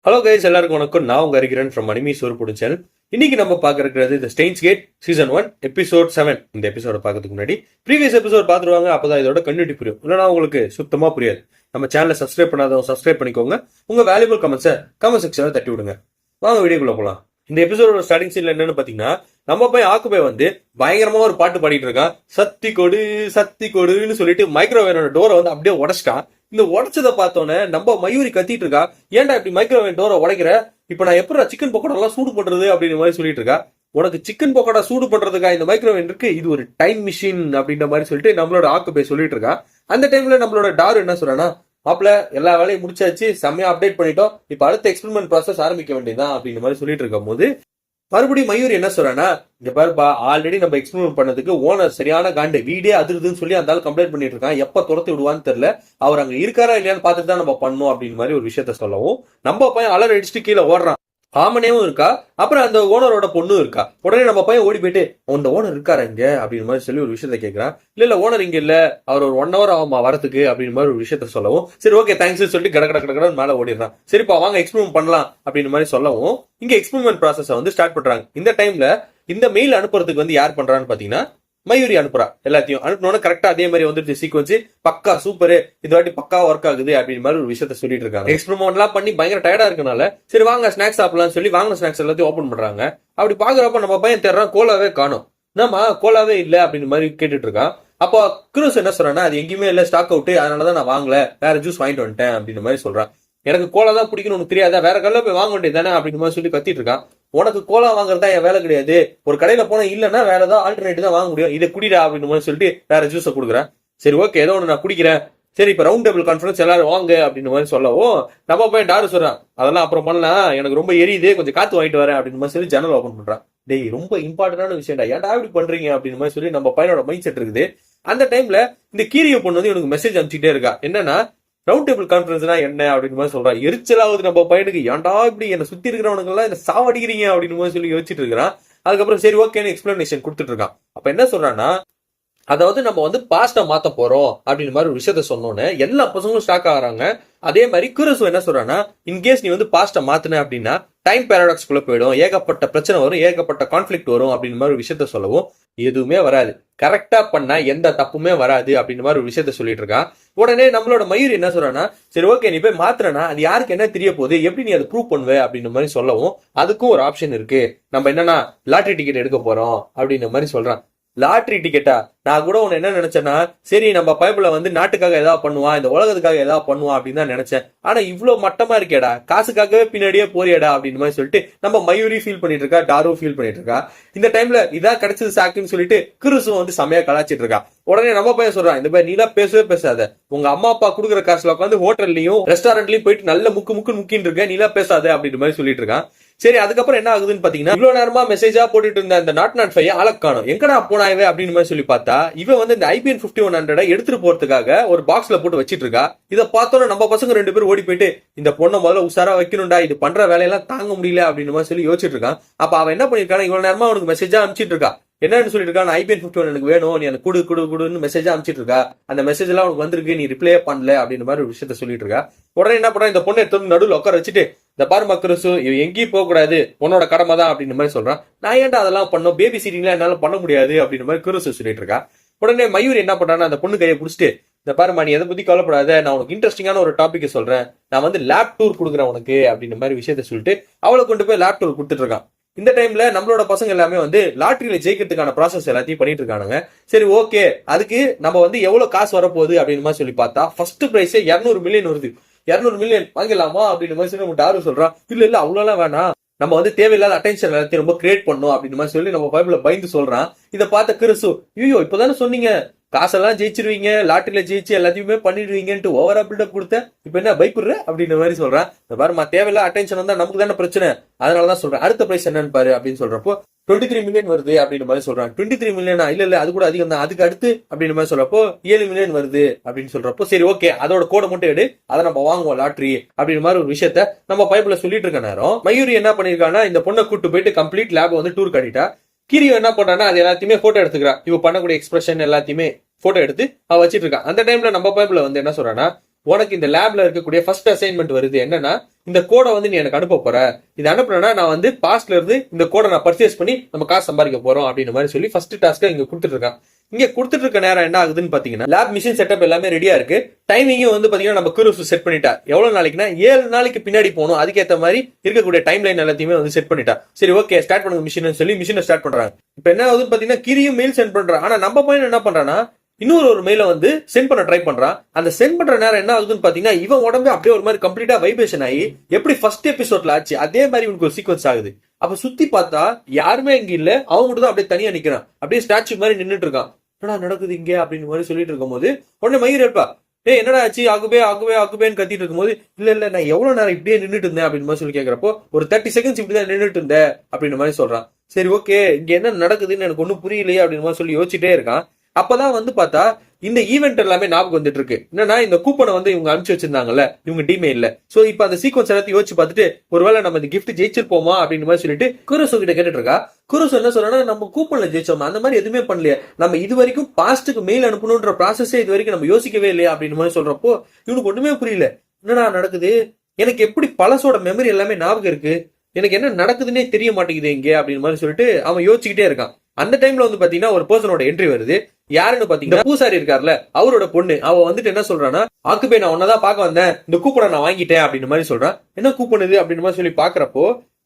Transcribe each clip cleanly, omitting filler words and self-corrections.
Hello guys, எல்லாருக்கும் வணக்கம். நான் உங்க ஹரிகிரன் ஃப்ரம் அனிமி சோறு சேனல். இன்னைக்கு நம்ம பார்க்க இருக்கிறது தி ஸ்டெயின்ஸ் கேட் சீசன் 1 எபிசோட் 7. இந்த எபிசோட பார்க்கறதுக்கு முன்னாடி ப்ரீவியஸ் எபிசோட் பார்த்துருவாங்க, அப்பதான் இதோட கண்டினியூட்டி புரியும். இல்லைனா உங்களுக்கு சுத்தமா புரியாது. நம்ம சேனலை சப்ஸ்கிரைப் பண்ணாதவங்க சப்ஸ்கிரைப் பண்ணிக்கோங்க. உங்க வேல்யூபிள் கமெண்ட்ஸை கமெண்ட் செக்ஷன்ல தட்டி விடுங்க. வாங்க வீடியோக்குள்ள போலாம். இந்த எபிசோட ஸ்டார்டிங் சீன்ல என்னன்னு பாத்தீங்கன்னா, நம்ம போய் ஆக்குபை வந்து பயங்கரமா ஒரு பாட்டு பாடிட்டு இருக்கான். சத்தி கொடுன்னு சொல்லிட்டு மைக்ரோவேவோட டோரை வந்து அப்படியே உடச்சிட்டான். இந்த உடச்சதை பார்த்தோன்னே நம்ம மயூரி கத்திட்டு இருக்கா, ஏன்டா இப்படி மைக்ரோவேவ் டோரை உடைக்கிற, இப்ப நான் எப்படி சிக்கன் பக்கோடா எல்லாம் சூடு பண்றது அப்படின்னு மாதிரி சொல்லிட்டு இருக்கா. உனக்கு சிக்கன் பக்கோடா சூடு பண்றதுக்கா இந்த மைக்ரோவேவ் இருக்கு, இது ஒரு டைம் மிஷின் அப்படின்ற மாதிரி சொல்லிட்டு நம்மளோட ஆக்குபை சொல்லிட்டு இருக்கா. அந்த டைம்ல நம்மளோட டாரு என்ன சொல்றானா, மாப்பிள எல்லா வேலையும் முடிச்சாச்சு, செம்மையா அப்டேட் பண்ணிட்டோம், இப்ப அடுத்த எக்ஸ்பெரிமெண்ட் ப்ராசஸ் ஆரம்பிக்க வேண்டியதான் அப்படின்ற மாதிரி சொல்லிட்டு இருக்கும் போது மறுபடியும் மயூர் என்ன சொல்றானா, இங்க பாருப்பா, ஆல்ரெடி நம்ம எக்ஸ்பெரிமெண்ட் பண்ணதுக்கு ஓனர் சரியான காண்டு, வீடே அதிருதுன்னு சொல்லி அந்த கம்ப்ளைண்ட் பண்ணிட்டு இருக்கான், எப்ப துரத்தி விடுவான்னு தெரியல, அவர் அங்க இருக்காரா இல்லையான்னு பார்த்துட்டு தான் நம்ம பண்ணோம் அப்படின்னு மாதிரி ஒரு விஷயத்த சொல்லவும் நம்ம பையன் அலர் அடிச்சுட்டு கீழே ஓடுறான். ஆமனேவும் இருக்கா, அப்புறம் அந்த ஓனரோட பொண்ணும் இருக்கா. உடனே நம்ம பையன் ஓடி போயிட்டு அந்த ஓனர் இருக்காரு இங்க அப்படின்னு மாதிரி சொல்லி ஒரு விஷயத்த கேட்கிறான். இல்ல ஓனர் இங்க இல்ல, அவர் ஒரு 1 hour ஆகுமா வரதுக்கு அப்படின்னு மாதிரி ஒரு விஷயத்த சொல்லவும், சரி ஓகே தேங்க்ஸ் சொல்லிட்டு கட மேல ஓடிடுறான். சரிப்பா வாங்க எக்ஸ்பெரிமெண்ட் பண்ணலாம் அப்படின்னு மாதிரி சொல்லவும் இங்க எக்ஸ்பெரிமெண்ட் ப்ராசஸ் வந்து ஸ்டார்ட் பண்றாங்க. இந்த டைம்ல இந்த மெயில் அனுப்புறதுக்கு வந்து யார் பண்றான்னு பாத்தீங்கன்னா மயூரி அனுப்புறா. எல்லாத்தையும் அனுப்பினோட கரெக்டா அதே மாதிரி வந்துட்டு சீக்வன்ஸ் பக்கா சூப்பரு, இந்த வாட்டி பக்கா ஒர்க் ஆகுது அப்படின்னு மாதிரி ஒரு விஷயத்த சொல்லிட்டு இருக்காங்க. எக்ஸ்பெரிமெண்ட் எல்லாம் பண்ணி பயங்கர டயர்டா இருக்கனால சரி வாங்க ஸ்நாக்ஸ் சாப்பிடலாம் சொல்லி வாங்கின ஸ்நாக்ஸ் எல்லாத்தையும் ஓபன் பண்றாங்க. அப்படி பாக்குறப்ப நம்ம பையன் தேடுறான், கோலாவே காணும். நம்ம கோலாவே இல்ல அப்படின்னு மாதிரி கேட்டுட்டு இருக்கான். அப்போ குரூஸ் என்ன சொல்றான்னா, அது எங்கேயுமே இல்ல, ஸ்டாக் அவுட், அதனாலதான் நான் வாங்கல, வேற ஜூஸ் வாங்கிட்டு வந்துட்டேன் அப்படின்னு மாதிரி சொல்றான். எனக்கு கோலா தான் பிடிக்கணும், உனக்கு தெரியாதா, வேற கடையில போய் வாங்க வேண்டியது தானே அப்படின்னு மாதிரி சொல்லி கத்திட்டு இருக்கான். உனக்கு கோலா வாங்குறதா என் வேலை கிடையாது, ஒரு கடையில போனா இல்லன்னா வேற ஏதாவது ஆல்டர்னேட்டிவ் தான் வாங்க முடியும், இதை குடிடா அப்படின்னு சொல்லிட்டு வேற ஜூஸை கொடுக்குறேன். சரி ஓகே ஏதோ ஒன்று நான் குடிக்கிறேன், சரி இப்ப ரவுண்ட் டேபிள் கான்ஃபரன்ஸ் எல்லாரும் வாங்க அப்படின்னு மாதிரி சொல்லவும் நம்ம போய் டாரு சொல்றான், அதெல்லாம் அப்புறம் பண்ணலாம், எனக்கு ரொம்ப எரியுது, கொஞ்சம் காத்து வாங்கிட்டு வரேன் அப்படின்னு மாதிரி சொல்லி ஜன்னல் ஓபன் பண்றான். டேய் ரொம்ப இம்பார்ட்டன்டான விஷயம்டா, ஏன்டா இப்படி பண்றீங்க அப்படின்னு மாதிரி சொல்லி நம்ம பையனோட மைண்ட் செட் இருக்குது. அந்த டைம்ல இந்த கீரிய பொண்ணு வந்து எனக்கு மெசேஜ் அனுப்பிச்சுட்டே இருக்கா. என்னன்னா ரவுண்ட் டேபிள் கான்ஃபரன்ஸ்னா என்ன அப்படின்னு மாதிரி சொல்றான். எரிச்சலாவது நம்ம பையனுக்கு, ஏன்டா இப்படி என்ன சுத்தி இருக்கிறவனுக்கு எல்லாம் என்ன சாவடிக்கிறீங்க அப்படின்னு மாதிரி சொல்லி யோசிச்சுட்டு இருக்கிறான். அதுக்கப்புறம் சரி ஓகேன்னு எக்ஸ்பிளனேஷன் கொடுத்துட்டு இருக்கான். அப்ப என்ன சொல்றான்னா, அதாவது நம்ம வந்து பாஸ்டா மாத்த போறோம் அப்படின்னு மாதிரி ஒரு விஷயத்த சொன்னோன்னு எல்லா பசங்களும் ஸ்டாக் ஆகிறாங்க. அதே மாதிரி குரசு என்ன சொல்றான்னா, இன்கேஸ் நீ வந்து பாஸ்டா மாத்தின அப்படின்னா டைம் பேரடாக்ஸ் குள்ள போயிடும், ஏகப்பட்ட பிரச்சனை வரும், ஏகப்பட்ட கான்ஃபிளிக்ட் வரும் அப்படின்னு மாதிரி ஒரு விஷயத்த சொல்லவும் எதுவுமே வராது, கரெக்டா பண்ணா எந்த தப்புமே வராது அப்படின்னு மாதிரி ஒரு விஷயத்த சொல்லிட்டு இருக்கான். உடனே நம்மளோட மயூர் என்ன சொல்றான்னா, சரி ஓகே நீ போய் மாத்திரனா அது யாருக்கு என்ன தெரிய போகுது, எப்படி நீ அதை ப்ரூவ் பண்ணுவ அப்படின்னு மாதிரி சொல்லவும் அதுக்கும் ஒரு ஆப்ஷன் இருக்கு, நம்ம என்னன்னா லாட்டரி டிக்கெட் எடுக்க போறோம் அப்படின்னு மாதிரி சொல்றான். லாட்டரி டிக்கெட்டா? நான் கூட உன்ன என்ன நினைச்சேன்னா, சரி நம்ம பைபிள வந்து நாட்டுக்காக ஏதாவது பண்ணுவான், இந்த உலகத்துக்காக ஏதாவது பண்ணுவான் அப்படின்னு தான் நினைச்சேன். ஆனா இவ்வளவு மட்டமா இருக்கேடா, காசுக்காகவே பின்னாடியே போறியடா அப்படின்னு மாதிரி சொல்லிட்டு நம்ம மயூரி ஃபீல் பண்ணிட்டு இருக்கா, டாரு ஃபீல் பண்ணிட்டு இருக்கா. இந்த டைம்ல இதான் கிடைச்சது சாக்குன்னு சொல்லிட்டு கிறிஸும் வந்து செமையா கலாச்சிட்டு இருக்கா. உடனே நம்ம பையன் சொல்றான், இந்த மாதிரி நீலாம் பேசவே பேசாத, உங்க அம்மா அப்பா குடுக்குற காசுல உட்காந்து ஹோட்டல்லையும் ரெஸ்டாரண்ட்லயும் போயிட்டு நல்ல முக்கின்னு இருக்க, நீலாம் பேசாத அப்படின்னு மாதிரி சொல்லிட்டு இருக்கான். சரி அதுக்கப்புறம் என்ன ஆகுதுன்னு பாத்தீங்கன்னா, இவ்வளவு நேரமா மெசேஜா போட்டுட்டு இருந்த அந்த நாட் 5 ஆளக் காணும், எங்கடா போனாவே அப்படின்னு மாதிரி சொல்லி பார்த்தா இவன் வந்து இந்த IBM 5100 எடுத்துட்டு போறதுக்காக ஒரு பாக்ஸ்ல போட்டு வச்சிட்டு இருக்கா. இதை பார்த்தோன்னா நம்ம பசங்க 2 பேரும் ஓடி போயிட்டு இந்த பொண்ணை முதல்ல உசாரா வைக்கணும்டா, இது பண்ற வேலையெல்லாம் தாங்க முடியல அப்படின்னு மாதிரி சொல்லி யோசிச்சுட்டு இருக்கான். அப்ப அவன் என்ன பண்ணிருக்கான், இவ்வளவு நேரமா அவனுக்கு மெசேஜா அனுப்பிச்சிட்டு இருக்கா. என்னன்னு சொல்லிட்டு இருக்கா, IBM 51 எனக்கு வேணும், நீ எனக்கு குடுன்னு மெசேஜா அனுப்பிச்சிட்டு இருக்கா. அந்த மெசேஜ் எல்லாம் உனக்கு வந்திருக்கு, நீ ரிப்ளே பண்ணல அப்படின்னு மாதிரி ஒரு விஷயத்த சொல்லிட்டு இருக்கா. உடனே என்ன பண்றான், இந்த பொண்ணை எடுத்து நடுவில் உட்கார வச்சுட்டு, இந்த பாரு மக்கரசு எங்கேயும் போக கூடாது, உன்னோட கடமை தான் அப்படின்னு மாதிரி சொல்றான். நான் ஏன்டா அதெல்லாம் பண்ணோம், பேபி சீட்டிங்லாம் என்னால பண்ண முடியாது அப்படின்னு மாதிரி குரசு சொல்லிட்டு இருக்கா. உடனே மயூர் என்ன பண்றான்னா, அந்த பொண்ணு கையை பிடிச்சிட்டு, இந்த பாருமா நீ எதை பத்தி கவலைப்படாத, நான் உனக்கு இன்ட்ரெஸ்டிங்கான ஒரு டாபிக் சொல்றேன், நான் வந்து லேப் டூர் கொடுக்குறேன் உனக்கு அப்படின்னு மாதிரி விஷயத்த சொல்லிட்டு அவளை கொண்டு போய் லேப் டூர் கொடுத்துட்டு இருக்கான். இந்த டைம்ல நம்மளோட பசங்க எல்லாமே வந்து லாட்டரியில ஜெயிக்கிறதுக்கான ப்ராசஸ் எல்லாத்தையும் பண்ணிட்டு இருக்கானுங்க. சரி ஓகே, அதுக்கு நம்ம வந்து எவ்வளவு காசு வரப்போகுது அப்படின்னு மாதிரி சொல்லி பார்த்தா ஃபர்ஸ்ட் பிரைஸ் 200 மில்லியன் வருது. 200 மில்லியன் வாங்கிடலாமா அப்படின்னு மாதிரி சொல்லி நம்ம டாரு சொல்றான். இல்ல அவ்வளவுலாம் வேணாம், நம்ம வந்து தேவையில்லாத அட்டென்ஷன் எல்லாத்தையும் ரொம்ப கிரியேட் பண்ணும் அப்படின்னு மாதிரி சொல்லி நம்ம பைபிள பயந்து சொல்றான். இதை பார்த்த கிறிஸ்து, ஐயோ இப்பதானே சொன்னீங்க காசெல்லாம் ஜெயிச்சிருவீங்க, லாட்டரியில ஜெயிச்சு எல்லாத்தையுமே பண்ணிடுவீங்கன்ட்டு ஓவரா பில்டப் கொடுத்த, இப்ப என்ன பயப்படுற அப்படின்ற மாதிரி சொல்றான். இந்த பாருமா தேவையில்ல அட்டென்ஷன் வந்தா நமக்கு தானே பிரச்சனை, அதனாலதான் சொல்றேன், அடுத்த பிரைஸ் என்னன்னு பாரு அப்படின்னு சொல்றப்போ 23 மில்லியன் வருது அப்படின்னு மாதிரி சொல்றான். 23 மில்லியனா? இல்ல அது கூட அதிகம் தான், அதுக்கு அடுத்து அப்படின்னு மாதிரி சொல்றப்போ 7 மில்லியன் வருது அப்படின்னு சொல்றப்போ சரி ஓகே அதோட கோடை மட்டும் எடு, அதை நம்ம வாங்குவோம் லாட்டரி அப்படின்னு மாதிரி ஒரு விஷயத்த நம்ம பைபிள சொல்லிட்டு இருக்க நேரம் மயூரி என்ன பண்ணிருக்கான்னா, இந்த பொண்ணை கூட்டு போயிட்டு கம்ப்ளீட் லேப் வந்து டூர் காட்டிட்டா. கிரியோ என்ன பண்றான்னா, அது எல்லாத்தையுமே போட்டோ எடுத்துக்கிறா, இவ பண்ணக்கூடிய எக்ஸ்பிரஷன் எல்லாத்தையுமே போட்டோ எடுத்து அவ வச்சிட்டு இருக்கா. அந்த டைம்ல நம்ம பைபிள வந்து என்ன சொல்றான்னா, உனக்கு இந்த லேப்ல இருக்கக்கூடிய ஃபர்ஸ்ட் அசைன்மெண்ட் வருது. என்னன்னா, இந்த கோடை வந்து நீ எனக்கு அனுப்ப போற. இது அனுப்புனா நான் வந்து பாஸ்ட்ல இருந்து இந்த கோடை நான் பர்ச்சேஸ் பண்ணி நம்ம காசு சம்பாதிக்க போறோம் அப்படின்ற மாதிரி சொல்லி ஃபர்ஸ்ட் டாஸ்க்கை இங்க கொடுத்துட்டு இருக்கான். இங்க கொடுத்துட்டு இருக்க நேரம் என்ன ஆகுதுன்னு பாத்தீங்கன்னா, லேப் மிஷின் செட்டப் எல்லாமே ரெடியா இருக்கு. டைமிங்கும் வந்து பாத்தீங்கன்னா நம்ம குரூஸ் செட் பண்ணிட்டா. எவ்வளவு நாளைக்குன்னா 7 நாளைக்கு பின்னாடி போகணும். அதுக்கேற்ற மாதிரி இருக்கக்கூடிய டைம் லைன் எல்லாத்தையுமே வந்து செட் பண்ணிட்டா. சரி ஓகே ஸ்டார்ட் பண்ணுங்க மிஷின் சொல்லி மிஷினை ஸ்டார்ட் பண்றாங்க. இப்ப என்ன ஆகுதுன்னு பாத்தீங்கன்னா, கிரியும் மெயில் சென்ட் பண்றான். ஆனா நம்ம பையன் என்ன பண்றான்னா, இன்னொரு மெயில வந்து சென்ட் பண்ண ட்ரை பண்றான். அந்த சென்ட் பண்ற நேரம் என்ன ஆகுதுன்னு பாத்தீங்கன்னா, இவன் உடம்பு அப்படியே ஒரு மாதிரி கம்ப்ளீட்டா வைப்ரேஷன் ஆகி எப்படி ஃபர்ஸ்ட் எபிசோட்ல ஆச்சு அதே மாதிரி இவனுக்கு ஒரு சீக்வன்ஸ் ஆகுது. அப்ப சுத்தி பார்த்தா யாருமே இங்க இல்ல, அவன் மட்டும் தான் அப்படியே தனியா நிக்கிறான். அப்படியே ஸ்டாச்சு மாதிரி நின்னுட்டு இருக்கான். என்னடா நடக்குது இங்க அப்படின்னு மாதிரி சொல்லிட்டு இருக்கும் போது உடனே மயிர் இருப்பா, என்னடா ஆச்சு ஆகுபே ஆகுபே ஆகுபேன்னு கத்திட்டு இருக்கும் போது, இல்ல நான் எவ்வளவு நேரம் இப்படியே நின்றுட்டு இருந்தேன் அப்படின்னு மாதிரி சொல்லி கேட்கிறப்போ, ஒரு 30 செகண்ட்ஸ் இப்படிதான் நின்றுட்டு இருந்தேன் அப்படின்னு மாதிரி சொல்றான். சரி ஓகே இங்க என்ன நடக்குதுன்னு எனக்கு ஒன்னும் புரியலையே அப்படின்னு மாதிரி சொல்லி யோசிச்சுட்டே இருக்கான். அப்பதான் வந்து பார்த்தா இந்த ஈவெண்ட் எல்லாமே ஞாபகம் வந்துட்டு இருக்கு. என்னன்னா, இந்த கூப்பனை வந்து இவங்க அனுப்பிச்சு வச்சிருந்தாங்கல்ல இவங்க டிமெயில்ல. சோ இப்ப அந்த சீக்வன்ஸ் எல்லாத்தையும் யோசிச்சு பார்த்துட்டு, ஒருவேளை நம்ம இந்த கிஃப்ட் ஜெயிச்சிருப்போமா அப்படின்னு மாதிரி சொல்லிட்டு குரோசோ கிட்ட கேட்டுட்டு இருக்கா. குரோசோ என்ன சொல்றா, நம்ம கூப்பன்ல ஜெயிச்சோமா, அந்த மாதிரி எதுவுமே பண்ணலையே, நம்ம இது வரைக்கும் பாஸ்ட்டுக்கு மெயில் அனுப்பணும்ன்ற ப்ராசஸே இது வரைக்கும் நம்ம யோசிக்கவே இல்லையா அப்படின்னு மாதிரி சொல்றப்போ இவனுக்கு ஒண்ணுமே புரியல. என்னடா நடக்குது, எனக்கு எப்படி பழசோட மெமரி எல்லாமே ஞாபகம் இருக்கு, எனக்கு என்ன நடக்குதுன்னே தெரிய மாட்டேங்குது இங்க அப்படின்னு மாதிரி சொல்லிட்டு அவன் யோசிச்சுக்கிட்டே இருக்கான். அந்த டைம்ல வந்து பாத்தீங்கன்னா ஒரு பர்சனோட என்ட்ரி வருது. யாருன்னு பாத்தீங்கன்னா, பூசாரி இருக்காருல்ல அவரோட பொண்ணு. அவ வந்துட்டு என்ன சொல்றான்னா, ஆக்குபே நான் உன்னதான் பார்க்க வந்தேன், இந்த கூப்பனை நான் வாங்கிட்டேன் அப்படின்னு மாதிரி சொல்றான். என்ன கூப்பன் இது அப்படின்னு மாதிரி சொல்லி பாக்குறப்போ,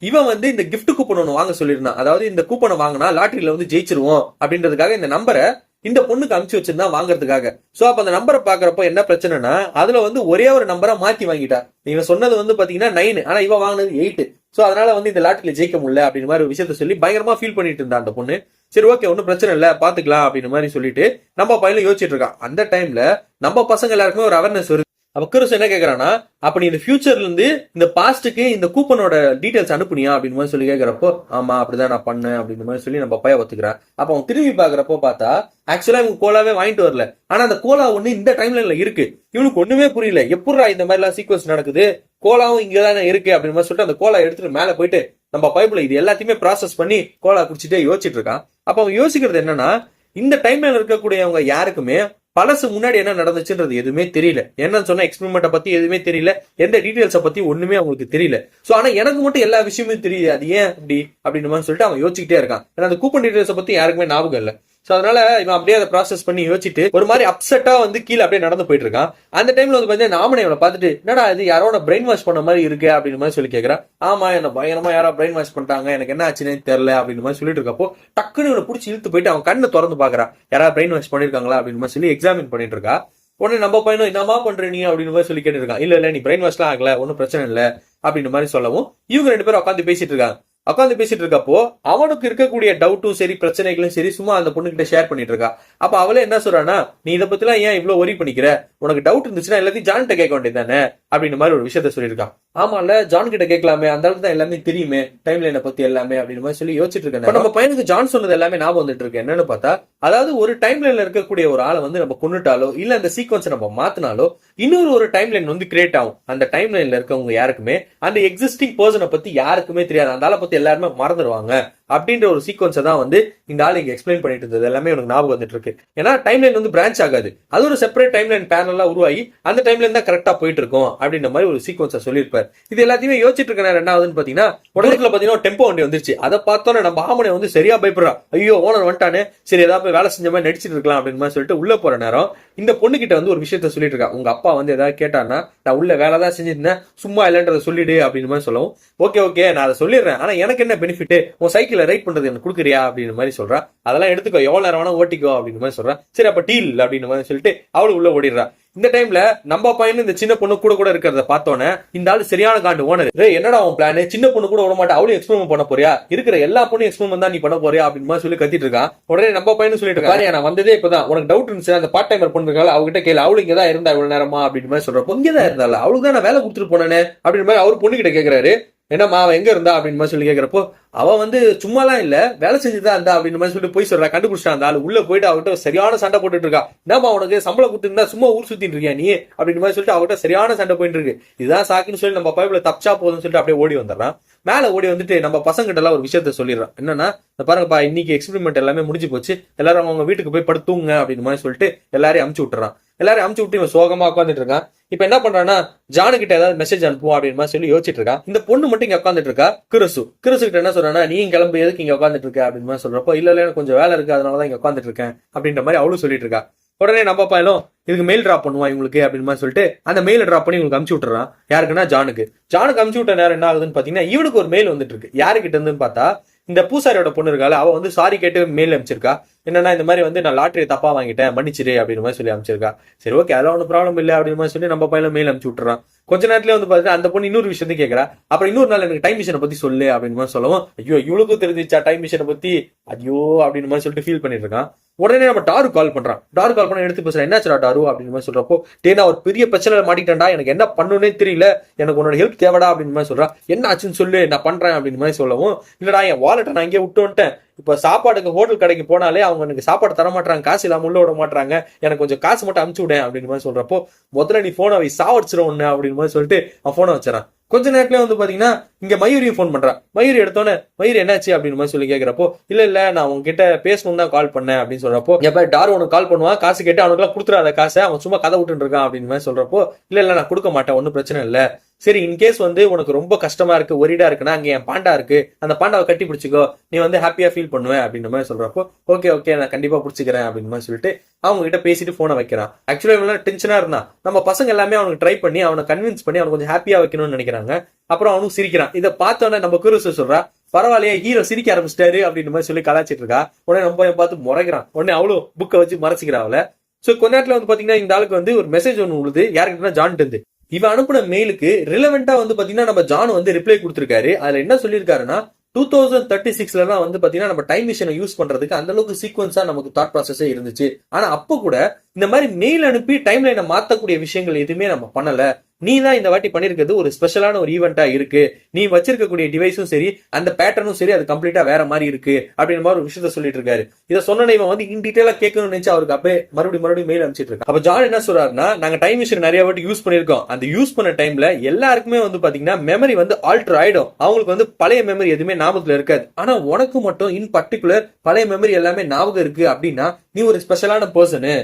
இவன் வந்து இந்த கிஃப்ட் கூப்பன் ஒண்ணு வாங்க சொல்லியிருந்தான். அதாவது இந்த கூப்பனை வாங்கினா லாட்டரியில வந்து ஜெயிச்சிருவோம் அப்படின்றதுக்காக இந்த நம்பரை இந்த பொண்ணுக்கு அனுப்பிச்சு வச்சிருந்தா வாங்குறதுக்காக. சோ அப்ப அந்த நம்பரை பாக்குறப்போ என்ன பிரச்சனைனா, அதுல வந்து ஒரே ஒரு நம்பரா மாத்தி வாங்கிட்டா. இவன் சொன்னது வந்து பாத்தீங்கன்னா 9, ஆனா இவன் வாங்கினது 8. சோ அதனால வந்து இந்த லாட்டரியில ஜெயிக்க முடியல அப்படின்னு மாதிரி ஒரு விஷயத்த சொல்லி பயங்கரமா ஃபீல் பண்ணிட்டு இருந்தா அந்த பொண்ணு. சரி ஓகே ஒன்னும் பிரச்சனை இல்ல பாத்துக்கலாம் அப்படின்னு மாதிரி சொல்லிட்டு நம்ம பையனும் யோசிச்சுட்டு இருக்கான். அந்த டைம்ல நம்ம பசங்க எல்லாருக்குமே ஒரு அவேர்னஸ் வருது. அப்ப குருஸ் என்ன கேக்குறான்னா, அப்ப நீ இந்த ஃபியூச்சர்ல இருந்து இந்த பாஸ்டுக்கு இந்த கூப்பனோட டீடைல்ஸ் அனுப்புனியா அப்படின்னு மாதிரி சொல்லி கேக்குறப்போ, ஆமா அப்படிதான் நான் பண்ணேன் அப்படின்னு மாதிரி சொல்லி நம்ம பையன் ஒத்துக்கிறான். அப்ப அவன் திரும்பி பாக்குறப்போ பார்த்தா ஆக்சுவலா இவங்க கோலாவே வாங்கிட்டு வரல. ஆனா அந்த கோலா ஒண்ணு இந்த டைம்லைன்ல இருக்கு. இவனுக்கு ஒண்ணுமே புரியல, எப்படா இந்த மாதிரி எல்லாம் சீக்வன்ஸ் நடக்குது, கோலாவும் இங்கதானே இருக்கு அப்படின்னு மாதிரி சொல்லிட்டு அந்த கோலா எடுத்துட்டு மேல போயிட்டு நம்ம பைப்ல இது எல்லாத்தையுமே ப்ராசஸ் பண்ணி கோலா குடிச்சிட்டே யோசிச்சுட்டு இருக்கான். அப்ப அவன் யோசிக்கிறது என்னன்னா, இந்த டைம்ல இருக்கக்கூடியவங்க யாருக்குமே பழசு முன்னாடி என்ன நடந்துச்சுன்றது எதுவுமே தெரியல. என்னன்னு சொன்னா எக்ஸ்பெரிமெண்ட்டை பத்தி எதுவுமே தெரியல, எந்த டீடைல்ஸை பத்தி ஒண்ணுமே அவங்களுக்கு தெரியல. சோ ஆனா எனக்கு மட்டும் எல்லா விஷயமும் தெரியுது, அது ஏன் அப்படி அப்படின்னு மாதிரி சொல்லிட்டு அவன் யோசிச்சுட்டே இருக்கான். ஏன்னா அந்த கூப்பன் டீடைல்ஸை பத்தி யாருக்குமே ஞாபகம் இல்லை. சோ அதனால இவன் அப்படியே அதை ப்ராசஸ் பண்ணி யோசிச்சுட்டு ஒரு மாதிரி அப்செட்டா வந்து கீழே அப்படியே நடந்து போயிட்டு இருக்கான். அந்த டைம்ல வந்து பாத்தீங்கன்னா நாமனே அவனை பார்த்துட்டு, என்னடா இது யாரோட பிரெயின் வாஷ் பண்ண மாதிரி இருக்கு அப்படின்னு மாதிரி சொல்லி கேட்கறான். ஆமா என்ன பயங்கரமா யாரோ பிரெயின் வாஷ் பண்ணிட்டாங்க, எனக்கு என்ன ஆச்சுன்னு தெரியல அப்படின்னு மாதிரி சொல்லிட்டு இருக்கப்போ டக்குன்னு இவனை பிடிச்சி இழுத்து போயிட்டு அவன் கண்ணை திறந்து பாக்குறான். யாராவது பிரெயின் வாஷ் பண்ணிருக்காங்களா அப்படின்னு மாதிரி சொல்லி எக்ஸாமின் பண்ணிட்டு இருக்கா. உடனே நம்ம பையனும் என்னமா பண்ற நீ அப்படின்னு மாதிரி சொல்லி கேட்டு இருக்கான். இல்ல நீ பிரெயின் வாஷ்லாம் ஆகல, ஒன்னும் பிரச்சனை இல்ல அப்படின்னு மாதிரி சொல்லவும் இவங்க 2 பேரும் உட்காந்து பேசிட்டு இருக்காங்க. உட்காந்து பேசிட்டு இருக்கப்போ அவனுக்கு இருக்கக்கூடிய டவுட்டும் சரி பிரச்சனைகளும் சரி சும்மா அந்த பொண்ணு கிட்ட ஷேர் பண்ணிட்டு இருக்கா. அப்ப அவளே என்ன சொல்றானா, நீ இதை பத்தி எல்லாம் ஏன் இவ்வளவு ஒரி பண்ணிக்கிற, உனக்கு டவுட் இருந்துச்சுன்னா எல்லாத்தையும் ஜான் கிட்ட கேட்க வேண்டியதானே அப்படின்னு மாதிரி ஒரு விஷயத்த சொல்லியிருக்கான். ஆமா இல்ல ஜான் கிட்ட கேட்கலாமே, அந்த அளவுக்கு தான் எல்லாமே தெரியுமே டைம் லைனை பத்தி எல்லாமே அப்படின்னு மாதிரி சொல்லி யோசிச்சுட்டு இருக்கேன். நம்ம பையனுக்கு ஜான் சொன்னது எல்லாமே ஞாபகம் வந்துட்டு இருக்கு. என்னன்னு பார்த்தா, அதாவது ஒரு டைம் லைன்ல இருக்கக்கூடிய ஒரு ஆளை வந்து நம்ம கொண்டுட்டாலோ இல்ல அந்த சீக்வன்ஸை நம்ம மாத்தினாலோ இன்னொரு ஒரு டைம் லைன் வந்து கிரியேட் ஆகும். அந்த டைம் லைன்ல இருக்கவங்க யாருக்குமே அந்த எக்ஸிஸ்டிங் பர்சனை பத்தி யாருக்குமே தெரியாது, அந்த ஆளை பத்தி எல்லாருமே மறந்துடுவாங்க அப்படின்ற ஒரு சீக்வன்ஸை தான் வந்து இந்த ஆள் இங்க எக்ஸ்பிளைன் பண்ணிட்டு இருந்தது எல்லாமே எனக்கு ஞாபகம் வந்துட்டு இருக்கு. ஏன்னா டைம் லைன் வந்து பிரான்ச் ஆகாது, அது ஒரு செப்பரேட் டைம் லைன் பேனலா உருவாகி அந்த டைம் லைன் தான் கரெக்டா போயிட்டு இருக்கும் அப்படின்ற மாதிரி ஒரு சீக்வன்ஸை சொல்லியிருப்பார். இது எல்லாத்தையுமே யோசிச்சுட்டு இருக்கேன். ரெண்டாவதுன்னு பாத்தீங்கன்னா உடலுக்குள்ள பாத்தீங்கன்னா டெம்போ வண்டி வந்துருச்சு. அதை பார்த்தோன்னா நம்ம ஆமனை வந்து சரியா பயப்படுறான். ஐயோ ஓனர் வந்துட்டானே, சரி ஏதாவது வேலை செஞ்ச மாதிரி நடிச்சிட்டு இருக்கலாம் அப்படின்னு மாதிரி சொல்லிட்டு உள்ள போற நேரம் இந்த பொண்ணு கிட்ட வந்து ஒரு விஷயத்த சொல்லிட்டு இருக்கா. உங்க அப்பா வந்து ஏதாவது கேட்டான்னா, நான் உள்ள வேலை தான் செஞ்சிருந்தேன், சும்மா இல்லைன்றத சொல்லிடு அப்படின்னு மாதிரி சொல்லவும், ஓகே நான் அதை சொல்லிடுறேன், ஆனா எனக்கு என்ன பெனிஃபிட், உன் சைக்கிளை ரைட் பண்றது எனக்கு கொடுக்குறியா அப்படின்னு மாதிரி சொல்றா. அதெல்லாம் எடுத்துக்கோ, எவ்வளவு நேரம் வேணா ஓட்டிக்கோ அப்படின்னு மாதிரி சொல்றா. சரி அப்ப டீல் அப்படின்னு மாதிரி சொல்லிட்டு அவளு உள்ள ஓடிடுறா. இந்த டைம்ல நம்ம பையன் இந்த சின்ன பொண்ணு கூட இருக்கிறத பார்த்தோன்னே இந்த ஆளு சரியான காண்டு ஓனர், என்னடா உன் பிளான், சின்ன பொண்ணு கூட விட மாட்டா, அவளும் எக்ஸ்பெரிமெண்ட் பண்ண போறியா, இருக்கிற எல்லா பொண்ணும் எக்ஸ்பெரிமெண்ட் தான் நீ பண்ண போறியா அப்படின்னு மாதிரி சொல்லி கத்திட்டு இருக்கான். உடனே நம்ம பையன் சொல்லிட்டு இருக்காரு, நான் வந்ததே இப்பதான், உனக்கு டவுட் இருந்துச்சு அந்த பார்ட் டைமர் பண்ணிருக்காங்க அவகிட்ட கேளு, அவளு இங்கதான் இருந்தா இவ்வளவு நேரமா அப்படின்னு மாதிரி சொல்றப்போ, இங்கதான் இருந்தால அவளுக்கு தான் நான் வேலை கொடுத்துட்டு போனேன்னு அப்படின்னு மாதிரி அவர் பொண்ணு கிட்ட கேட்கிறாரு. என்னம்மா அவன் எங்க இருந்தா அப்படின்னு சொல்லி கேட்கிறப்போ, அவன் வந்து சும்மாலாம் இல்ல, வேலை செஞ்சுதான் இருந்தா அப்படின்னு மாதிரி சொல்லிட்டு போய் சொல்றா. கண்டுபிடிச்சான் அந்த ஆளு. உள்ள போயிட்டு அவகிட்ட சரியான சண்டை போட்டுட்டு இருக்கா. என்னப்பா உனக்கு சம்பளம் கொடுத்துருந்தா சும்மா ஊர் சுத்திட்டு இருக்கியா நீ அப்படின்னு மாதிரி சொல்லிட்டு அவகிட்ட சரியான சண்டை போயிட்டு இருக்கு. இதுதான் சாக்குன்னு சொல்லி நம்ம பைப்ல தப்பிச்சா போதும்னு சொல்லிட்டு அப்படியே ஓடி வந்துடுறான். மேல ஓடி வந்துட்டு நம்ம பசங்கிட்ட எல்லாம் ஒரு விஷயத்த சொல்லிடுறான். என்னன்னா, பாருங்கப்பா இன்னைக்கு எக்ஸ்பெரிமெண்ட் எல்லாமே முடிஞ்சு போச்சு, எல்லாரும் அவங்க வீட்டுக்கு போய் படுத்துங்க அப்படின்னு மாதிரி சொல்லிட்டு எல்லாரையும் அமுச்சு விட்டுறான். எல்லாரும் அமுச்சு விட்டு இவன் சோகமா உட்காந்துட்டு இருக்கான். இப்ப என்ன பண்றான்னா, ஜானு கிட்ட ஏதாவது மெசேஜ் அனுப்புவோம் அப்படின்னு மாதிரி சொல்லி யோசிச்சுட்டு இருக்கான். இந்த பொண்ணு மட்டும் இங்க உட்காந்துட்டு இருக்கா. கிறிசு கிட்ட என்ன சொல்றானா, நீ கிளம்பு, எதுக்கு இங்க உட்காந்துட்டு இருக்க அப்படின்னு மாதிரி சொல்றப்போ, இல்ல எனக்கு கொஞ்சம் வேலை இருக்கு, அதனாலதான் இங்க உட்காந்துட்டு இருக்கேன் அப்படின்ற மாதிரி அவளும் சொல்லிட்டு இருக்கா. உடனே நம்ம பையனும் இதுக்கு மெயில் டிராப் பண்ணுவான் இவங்களுக்கு அப்படின்னு மாதிரி சொல்லிட்டு அந்த மெயில டிராப் பண்ணி இவங்களுக்கு அமுச்சு விட்டுறான். யாருக்குன்னா ஜானுக்கு அமுச்சு விட்ட நேரம் என்ன ஆகுதுன்னு பாத்தீங்கன்னா, இவனுக்கு ஒரு மெயில் வந்துட்டு இருக்கு. யாருக்கிட்ட இருந்துன்னு பார்த்தா, இந்த பூசாரியோட பொண்ணு இருக்கால, அவ வந்து சாரி கேட்டு மெயில் அனுப்பிச்சிருக்கா. என்னன்னா, இந்த மாதிரி வந்து நான் லாட்டரி தப்பா வாங்கிட்டேன், மன்னிச்சிரு அப்படின்னு மாதிரி சொல்லி அனுப்பிச்சிருக்கா. சரி ஓகே, அதெல்லாம் ஒன்றும் ப்ராப்ளம் இல்லை அப்படின்னு மாதிரி சொல்லி நம்ம பையன் மெயில் அனுப்பிச்சு விட்டுறான். கொஞ்ச நேரத்துல வந்து பாத்தீங்கன்னா அந்த பொண்ணு இன்னொரு விஷயத்தை கேட்கறா. அப்புறம் இன்னொரு நாள் எனக்கு டைம் மிஷினை பத்தி சொல்லு அப்படின்னு மாதிரி சொல்லவும், ஐயோ இவளுக்கும் தெரிஞ்சிச்சா டைம் மிஷினை பத்தி, ஐயோ அப்படின்னு மாதிரி சொல்லிட்டு ஃபீல் பண்ணிட்டு இருக்கான். உடனே நம்ம டாரு கால் பண்றான். கால் பண்ண எடுத்து பேசுறேன். என்னாச்சுடா டாரு அப்படின்னு மாதிரி சொல்றப்போ, நான் ஒரு பெரிய பிரச்சனை மாட்டிக்கிட்டேன்டா, எனக்கு என்ன பண்ணுன்னே தெரியல, எனக்கு உன்னோட ஹெல்ப் தேவைடா அப்படின்னு மாதிரி சொல்றான். என்ன ஆச்சுன்னு சொல்லு, நான் பண்றேன் அப்படின்னு மாதிரி சொல்லவும், இல்லடா என் வாலெட்டை நான் இங்கே விட்டு வந்துட்டேன், இப்ப சாப்பாடுக்கு ஹோட்டல் கடைக்கு போனாலே அவங்க எனக்கு சாப்பாடு தர மாட்டாங்க, காசு இல்லாம உள்ள விட மாட்டாங்க, எனக்கு கொஞ்சம் காசு மட்டும் அனுப்பிச்சு விடேன் அப்படின்னு மாதிரி சொல்றப்போ, முதல்ல நீ போனை வை, சாவடிச்சிடும் ஒண்ணு அப்படின்னு மாதிரி சொல்லிட்டு அவன் போனை வச்சிடறான். கொஞ்ச நேரத்துல வந்து பாத்தீங்கன்னா இங்க மயூரியும் போன் பண்றான். மயூரி எடுத்தோன்னே, மயூரி என்னாச்சு அப்படின்னு மாதிரி சொல்லி கேட்கிறப்போ, இல்ல நான் உங்ககிட்ட பேசணும் தான் கால் பண்ணேன் அப்படின்னு சொல்றப்போ, எப்ப டாரு உனக்கு கால் பண்ணுவான், காசு கேட்டு அவனுக்கு எல்லாம் கொடுத்துறாத காசை, அவன் சும்மா கதை விட்டு இருக்கான் அப்படின்னு மாதிரி சொல்றப்போ, இல்ல நான் கொடுக்க மாட்டேன், ஒன்னும் பிரச்சனை இல்ல, சரி இன்கேஸ் வந்து உனக்கு ரொம்ப கஷ்டமா இருக்கு, ஒரிடா இருக்குன்னா அங்க என் பாண்டா இருக்கு, அந்த பாண்டாவை கட்டி பிடிச்சிக்கோ, நீ வந்து ஹாப்பியா ஃபீல் பண்ணுவேன் அப்படின்ற மாதிரி சொல்றப்போ, ஓகே நான் கண்டிப்பா பிடிச்சிக்கிறேன் அப்படின்னு மாதிரி சொல்லிட்டு அவங்க கிட்ட பேசிட்டு போனை வைக்கிறான். ஆக்சுவலா இவன் டென்ஷனா இருந்தான். நம்ம பசங்க எல்லாமே அவனுக்கு ட்ரை பண்ணி அவனை கன்வின்ஸ் பண்ணி அவனுக்கு கொஞ்சம் ஹாப்பியா வைக்கணும்னு நினைக்கிறாங்க. அப்புறம் அவனுக்கு சிரிக்கிறான். இதை பார்த்தோன்னே நம்ம குருசு சொல்றா, பரவாயில்லையே ஹீரோ சிரிக்க ஆரம்பிச்சிட்டாரு அப்படின்னு மாதிரி சொல்லி கலாச்சிட்டு இருக்கா. உடனே நம்ம பார்த்து முறைக்கிறான். உடனே அவளும் புக்கை வச்சு மறைச்சிக்கிறா அவளை. சோ கொஞ்ச நேரத்துல வந்து பாத்தீங்கன்னா இந்த ஆளுக்கு வந்து ஒரு மெசேஜ் ஒன்று உழுது. யாருக்கிட்டனா ஜான் இருந்து. இவன் அனுப்பின மெயிலுக்கு ரிலவெண்டா வந்து பாத்தீங்கன்னா நம்ம ஜான் வந்து ரிப்ளை கொடுத்திருக்காரு. அதுல என்ன சொல்லியிருக்காருன்னா, 2036 தான் வந்து பாத்தீங்கன்னா நம்ம டைம் மிஷினை யூஸ் பண்றதுக்கு அந்த அளவுக்கு சீக்வன்ஸா நமக்கு தாட் ப்ராசஸே இருந்துச்சு. ஆனா அப்ப கூட இந்த மாதிரி மெயில் அனுப்பி டைம் லைனை மாத்தக்கூடிய விஷயங்கள் எதுவுமே நம்ம பண்ணல. நீ தான் இந்த வாட்டி பண்ணிருக்கிறது ஒரு ஸ்பெஷலான ஒரு ஈவெண்டா இருக்கு. நீ வச்சிருக்கக்கூடிய டிவைஸும் சரி, அந்த பேட்டர்னும் சரி, அது கம்ப்ளீட்டா வேற மாதிரி இருக்கு அப்படின்ற மாதிரி ஒரு விஷயத்த சொல்லிட்டு இருக்காரு. இதை சொன்ன இவன் வந்து இன் டீடைலா கேட்கணும்னு நினைச்சு அவருக்கு அப்படியே மறுபடியும் மெயில் அனுப்பிச்சிட்டு இருக்கான். அப்ப ஜான் என்ன சொல்றாருன்னா, நாங்க டைம் மிஷின் நிறைய வாட்டி யூஸ் பண்ணிருக்கோம். அந்த யூஸ் பண்ண டைம்ல எல்லாருக்குமே வந்து பாத்தீங்கன்னா மெமரி வந்து ஆல்டர் ஆயிடும். அவங்களுக்கு வந்து பழைய மெமரி எதுவுமே ஞாபகத்துல இருக்காது. ஆனா உனக்கு மட்டும் இன் பர்டிகுலர் பழைய மெமரி எல்லாமே ஞாபகம் இருக்கு அப்படின்னா நீ ஒரு ஸ்பெஷலான பர்சனு.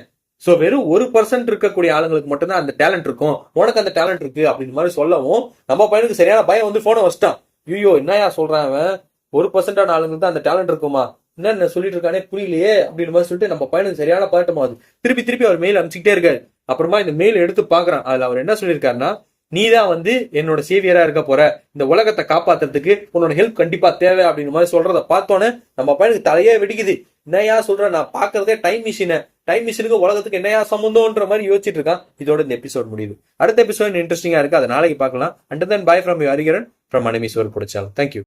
சோ வெறும் 1% இருக்கக்கூடிய ஆளுங்களுக்கு மட்டும்தான் அந்த டேலண்ட் இருக்கும், உனக்கு அந்த டேலண்ட் இருக்கு அப்படின்னு மாதிரி சொல்லவும் நம்ம பையனுக்கு சரியான பயம் வந்து போனை வச்சிட்டான். ஐயோ என்னையா சொல்றான் அவன், 1% ஆளுங்களுக்கு தான் அந்த டேலண்ட் இருக்குமா, என்ன சொல்லிட்டு இருக்கானே புரியலையே அப்படின்னு மாதிரி சொல்லிட்டு நம்ம பையனுக்கு சரியான பதட்டமாகுது. திருப்பி அவர் மெயில் அனுப்பிச்சுக்கிட்டே இருக்காரு. அப்புறமா இந்த மெயில் எடுத்து பாக்குறான். அதுல அவர் என்ன சொல்லியிருக்காருன்னா, நீதான் வந்து என்னோட சேவியரா இருக்க போற, இந்த உலகத்தை காப்பாத்துறதுக்கு உன்னோட ஹெல்ப் கண்டிப்பா தேவை அப்படின்னு மாதிரி சொல்றத பார்த்தோன்னே நம்ம பையனுக்கு தலையே வெடிக்குது. என்னையா சொல்ற, நான் பாக்குறதே டைம் மிஷினுக்கு உலகத்துக்கு என்னையா சம்பந்தம்ன்ற மாதிரி யோசிச்சுட்டு இருக்கான். இதோட இந்த எபிசோட் முடியுது. அடுத்த எபிசோட் இன்ட்ரெஸ்டிங்கா இருக்கு, அதை நாளைக்கு பார்க்கலாம். Under then by from you Hariharan from anime சோறு பிடிச்சாலும். தேங்க்யூ.